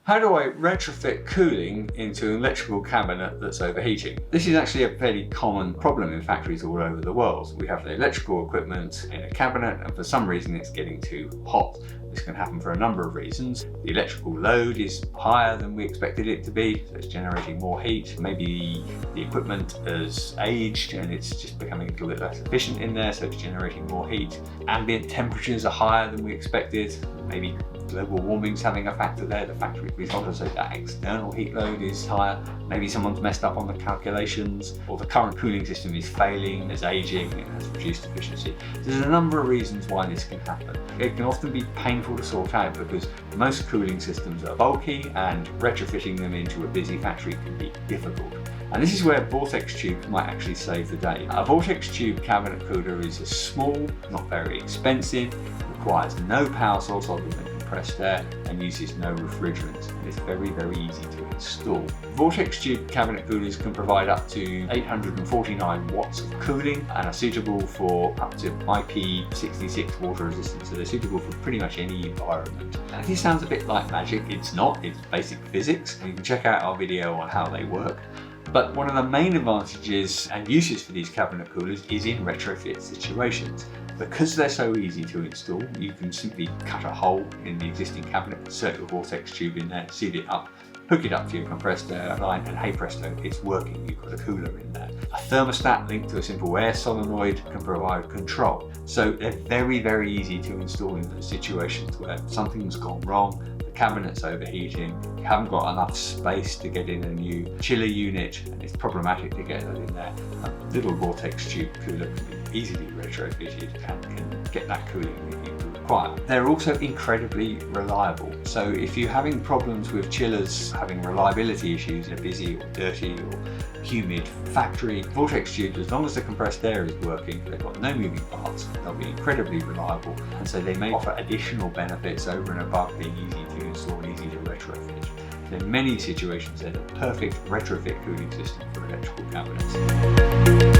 How do I retrofit cooling into an electrical cabinet that's overheating? This is actually a fairly common problem in factories all over the world. We have the electrical equipment in a cabinet and for some reason it's getting too hot. This can happen for a number of reasons. The electrical load is higher than we expected it to be, so it's generating more heat. Maybe the equipment has aged and it's just becoming a little bit less efficient in there, so it's generating more heat. Ambient temperatures are higher than we expected. Maybe global warming's having a factor there. The factory result, so that external heat load is higher. Maybe someone's messed up on the calculations, or the current cooling system is failing, it's aging, it has reduced efficiency. There's a number of reasons why this can happen. It can often be painful to sort out because most cooling systems are bulky and retrofitting them into a busy factory can be difficult. And this is where Vortex tubes might actually save the day. A Vortex tube cabinet cooler is a small, not very expensive, requires no power source other than compressed air and uses no refrigerant. And it's very, very easy to install. Vortex tube cabinet coolers can provide up to 849 watts of cooling and are suitable for up to IP66 water resistance, so they're suitable for pretty much any environment. And this sounds a bit like magic. It's not, it's basic physics. You can check out our video on how they work. But one of the main advantages and uses for these cabinet coolers is in retrofit situations. Because they're so easy to install, you can simply cut a hole in the existing cabinet, insert your Vortex tube in there, seal it up, hook it up to your compressed air line, and hey presto, it's working. You've got a cooler in there. A thermostat linked to a simple air solenoid can provide control. So they're very, very easy to install in those situations where something's gone wrong, the cabinet's overheating, you haven't got enough space to get in a new chiller unit, and it's problematic to get that in there. A little Vortex tube cooler can be easily retrofitted and can get that cooling that you require. They're also incredibly reliable. So if you're having problems with chillers, having reliability issues in a busy or dirty or humid factory, Vortex tubes, as long as the compressed air is working, they've got no moving parts, they'll be incredibly reliable, and so they may offer additional benefits over and above being easy to install and easy to retrofit. In many situations, they're the perfect retrofit cooling system for electrical cabinets.